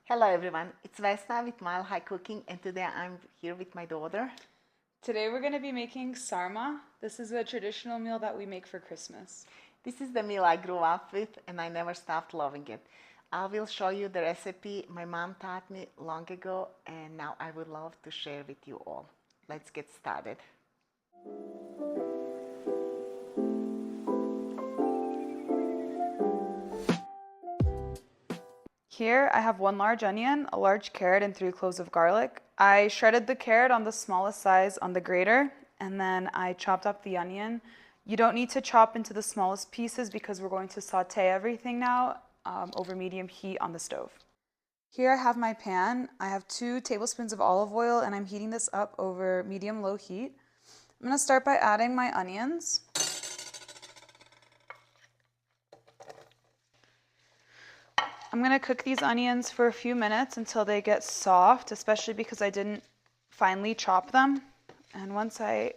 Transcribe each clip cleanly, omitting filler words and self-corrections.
Hello everyone, it's Vesna with Mile High Cooking, and today I'm here with my daughter. Today we're going to be making sarma. This is a traditional meal that we make for Christmas. This is the meal I grew up with and I never stopped loving it. I will show you the recipe my mom taught me long ago, and now I would love to share with you all. Let's get started. Here I have 1 large onion, a large carrot, and 3 cloves of garlic. I shredded the carrot on the smallest size on the grater, and then I chopped up the onion. You don't need to chop into the smallest pieces because we're going to saute everything now over medium heat on the stove. Here I have my pan. I have 2 tablespoons of olive oil, and I'm heating this up over medium-low heat. I'm going to start by adding my onions. I'm going to cook these onions for a few minutes until they get soft, especially because I didn't finely chop them. And once they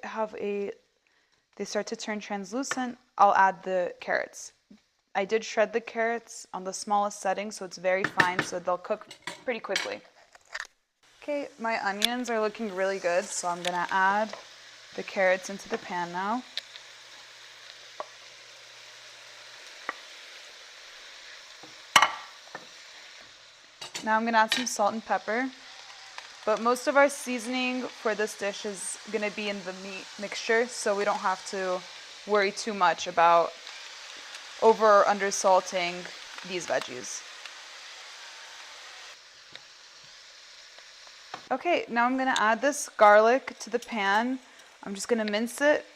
start to turn translucent, I'll add the carrots. I did shred the carrots on the smallest setting, so it's very fine, so they'll cook pretty quickly. Okay, my onions are looking really good, so I'm going to add the carrots into the pan now. Now I'm going to add some salt and pepper, but most of our seasoning for this dish is going to be in the meat mixture, so we don't have to worry too much about over or under salting these veggies. Okay, now I'm going to add this garlic to the pan. I'm just going to mince it.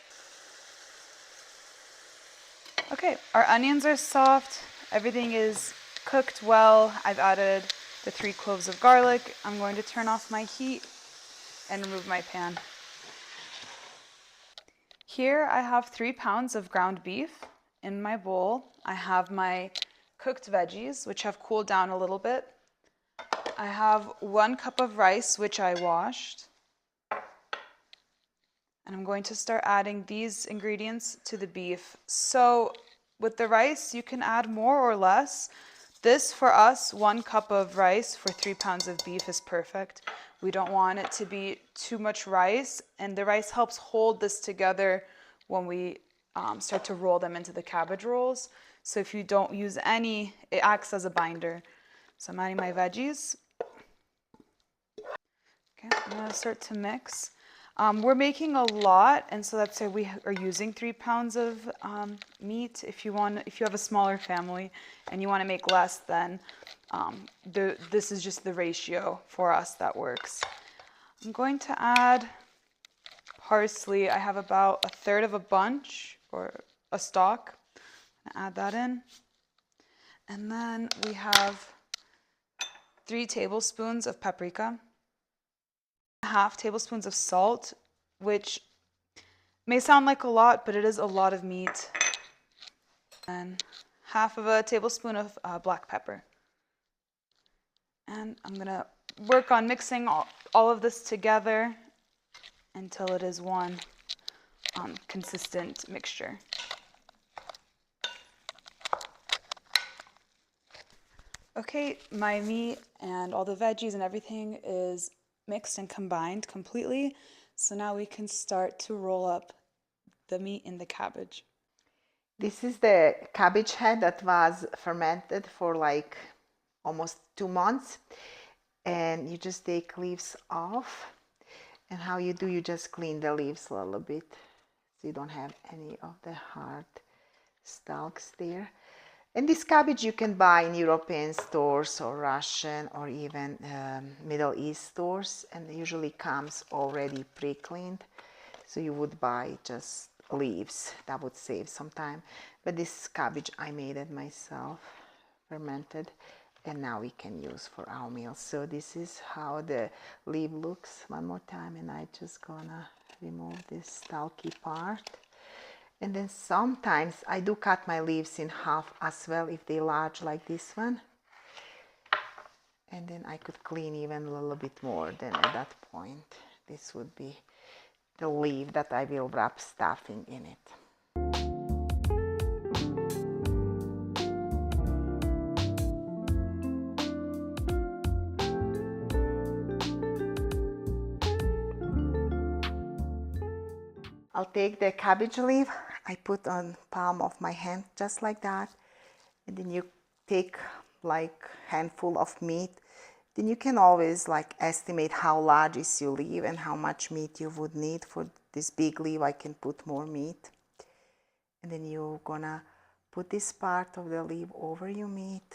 Okay, our onions are soft. Everything is cooked well. I've added the 3 cloves of garlic. I'm going to turn off my heat and remove my pan. Here I have 3 pounds of ground beef. In my bowl, I have my cooked veggies, which have cooled down a little bit. I have 1 cup of rice, which I washed. And I'm going to start adding these ingredients to the beef. So with the rice, you can add more or less. This, for us, 1 cup of rice for 3 pounds of beef is perfect. We don't want it to be too much rice, and the rice helps hold this together when we start to roll them into the cabbage rolls. So if you don't use any, it acts as a binder. So I'm adding my veggies. Okay, I'm going to start to mix. We're making a lot, and so that's why we are using 3 pounds of meat. If you have a smaller family and you want to make less, then this is just the ratio for us that works. I'm going to add parsley. I have about 1/3 of a bunch or a stalk. Add that in, and then we have 3 tablespoons of paprika. 1/2 tablespoons of salt, which may sound like a lot, but it is a lot of meat. And 1/2 tablespoon of black pepper. And I'm going to work on mixing all of this together until it is one consistent mixture. Okay, my meat and all the veggies and everything is mixed and combined completely. So now we can start to roll up the meat in the cabbage. This is the cabbage head that was fermented for like almost 2 months, and you just take leaves off. And how you do, you just clean the leaves a little bit so you don't have any of the hard stalks there. And this cabbage you can buy in European stores or Russian or even Middle East stores, and it usually comes already pre-cleaned. So you would buy just leaves. That would save some time. But this cabbage I made it myself, fermented, and now we can use for our meal. So this is how the leaf looks. One more time, and I just gonna remove this stalky part. And then sometimes I do cut my leaves in half as well if they're large like this one. And then I could clean even a little bit more. Then at that point, this would be the leaf that I will wrap stuffing in it. I'll take the cabbage leaf, I put on palm of my hand just like that, and then you take like handful of meat. Then you can always like estimate how large is your leaf and how much meat you would need. For this big leaf I can put more meat. And then you're gonna put this part of the leaf over your meat,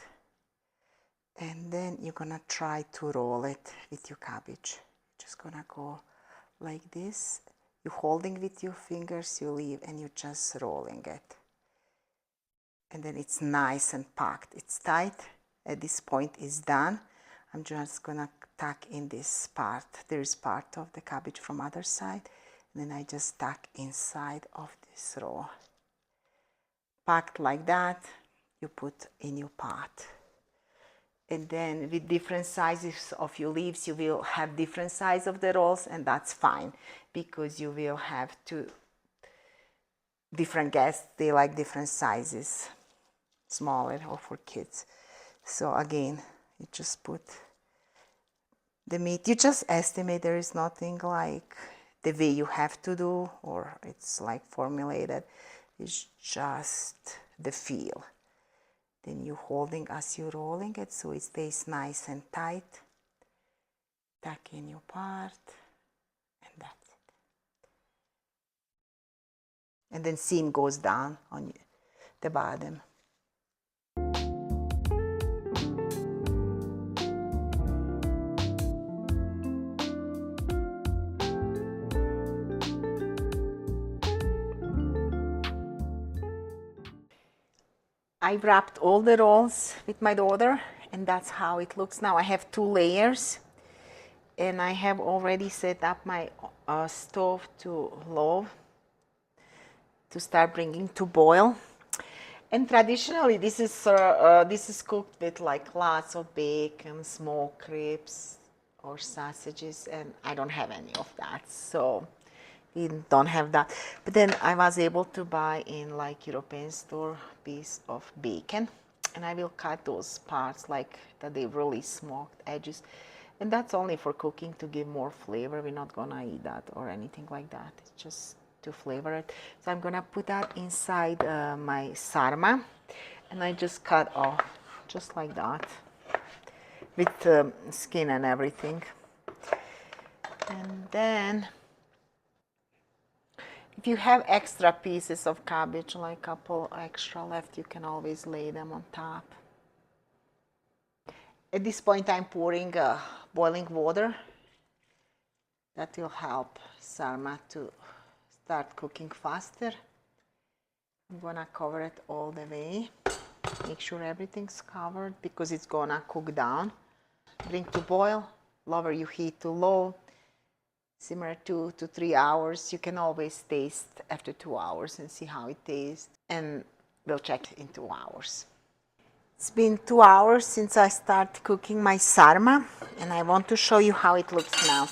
and then you're gonna try to roll it with your cabbage. Just gonna go like this. You're holding with your fingers your leaf and you're just rolling it. And then it's nice and packed. It's tight. At this point it's done. I'm just gonna tuck in this part. There's part of the cabbage from other side. And then I just tuck inside of this roll. Packed like that, you put in your pot. And then with different sizes of your leaves, you will have different size of the rolls, and that's fine because you will have two different guests. They like different sizes, smaller or for kids. So again, you just put the meat. You just estimate. There is nothing like the way you have to do or it's like formulated. It's just the feel. Then you're holding as you're rolling it so it stays nice and tight. Tuck in your part, and that's it. And then seam goes down on the bottom. I wrapped all the rolls with my daughter, and that's how it looks now. I have 2 layers, and I have already set up my stove to low to start bringing to boil. And traditionally, this is cooked with like lots of bacon, smoked ribs, or sausages, and I don't have any of that, so we don't have that. But then I was able to buy in like European store piece of bacon, and I will cut those parts like that they really smoked edges, and that's only for cooking to give more flavor. We're not gonna eat that or anything like that. It's just to flavor it. So I'm gonna put that inside my sarma, and I just cut off just like that with skin and everything. And then if you have extra pieces of cabbage, like a couple extra left, you can always lay them on top. At this point I'm pouring boiling water. That will help sarma to start cooking faster. I'm gonna cover it all the way. Make sure everything's covered because it's gonna cook down. Bring to boil, lower your heat to low. Simmer 2 to 3 hours. You can always taste after 2 hours and see how it tastes, and we'll check in 2 hours. It's been 2 hours since I started cooking my sarma, and I want to show you how it looks now.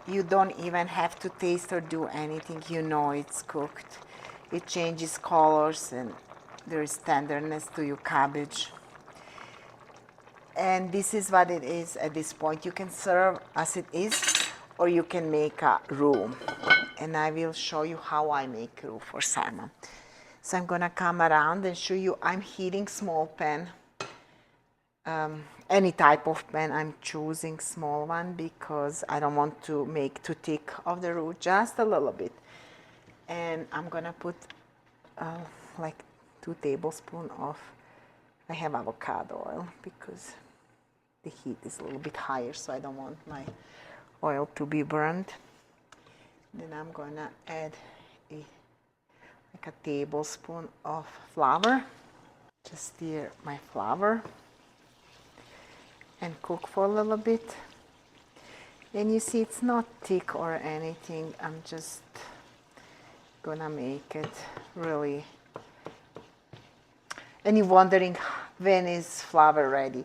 You don't even have to taste or do anything. You know it's cooked. It changes colors and there is tenderness to your cabbage. And this is what it is at this point. You can serve as it is, or you can make a roux. And I will show you how I make roux for sarma. So I'm gonna come around and show you. I'm heating small pan. Any type of pan. I'm choosing small one because I don't want to make too thick of the roux, just a little bit. And I'm gonna put like 2 tablespoons of, I have avocado oil because the heat is a little bit higher, so I don't want my oil to be burned. Then I'm gonna add like a tablespoon of flour. Just stir my flour and cook for a little bit. And you see it's not thick or anything. I'm just gonna make it really. And you're wondering when is flour ready.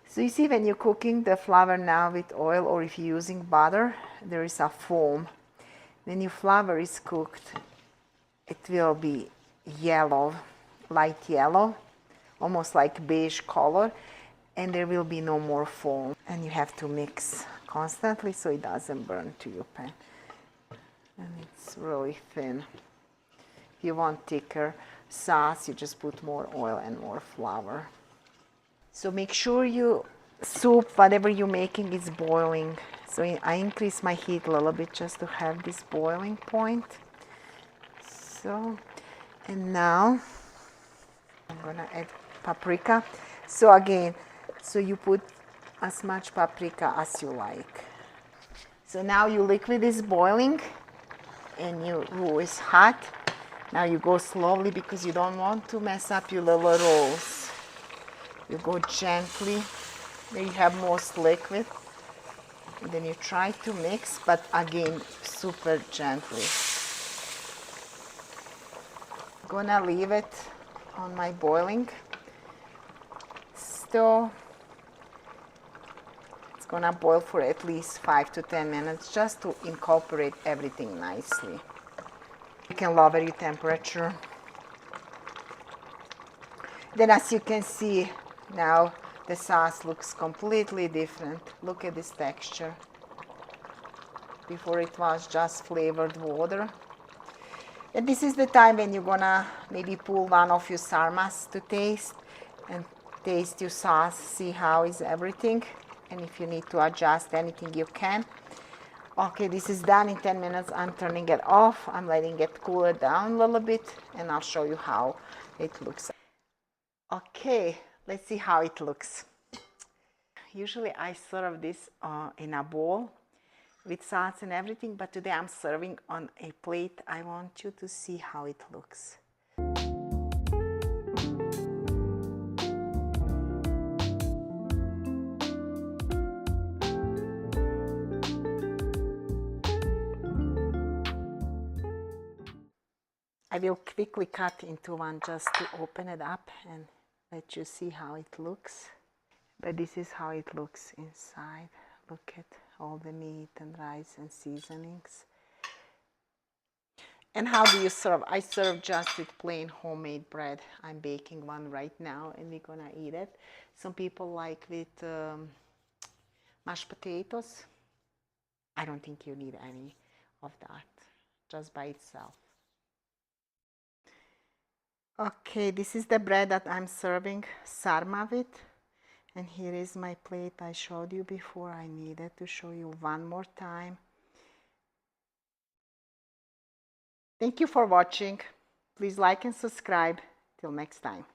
So you see when you're cooking the flour now with oil, or if you're using butter, there is a foam. When your flour is cooked, it will be yellow, light yellow, almost like beige color, and there will be no more foam. And you have to mix constantly so it doesn't burn to your pan. And it's really thin. If you want thicker sauce, you just put more oil and more flour. So make sure your soup, whatever you're making, is boiling. So I increase my heat a little bit just to have this boiling point. So, and now I'm gonna add paprika. So again, so you put as much paprika as you like. So now your liquid is boiling and your roux is hot. Now you go slowly because you don't want to mess up your little rolls. You go gently, where you have most liquid, and then you try to mix, but again, super gently. I'm gonna leave it on my boiling stove. It's gonna boil for at least 5 to 10 minutes just to incorporate everything nicely. You can lower your temperature. Then as you can see, now the sauce looks completely different. Look at this texture. Before it was just flavored water. And this is the time when you're gonna maybe pull one of your sarmas to taste and taste your sauce, see how is everything. And if you need to adjust anything, you can. Okay, this is done in 10 minutes. I'm turning it off. I'm letting it cool it down a little bit, and I'll show you how it looks. Okay, let's see how it looks. Usually I serve this in a bowl with sauce and everything, but today I'm serving on a plate. I want you to see how it looks. I will quickly cut into one just to open it up and let you see how it looks. But this is how it looks inside. Look at all the meat and rice and seasonings. And how do you serve? I serve just with plain homemade bread. I'm baking one right now and we're gonna eat it. Some people like with mashed potatoes. I don't think you need any of that, just by itself. Okay, this is the bread that I'm serving sarma with. And here is my plate I showed you before. I needed to show you one more time. Thank you for watching. Please like and subscribe. Till next time.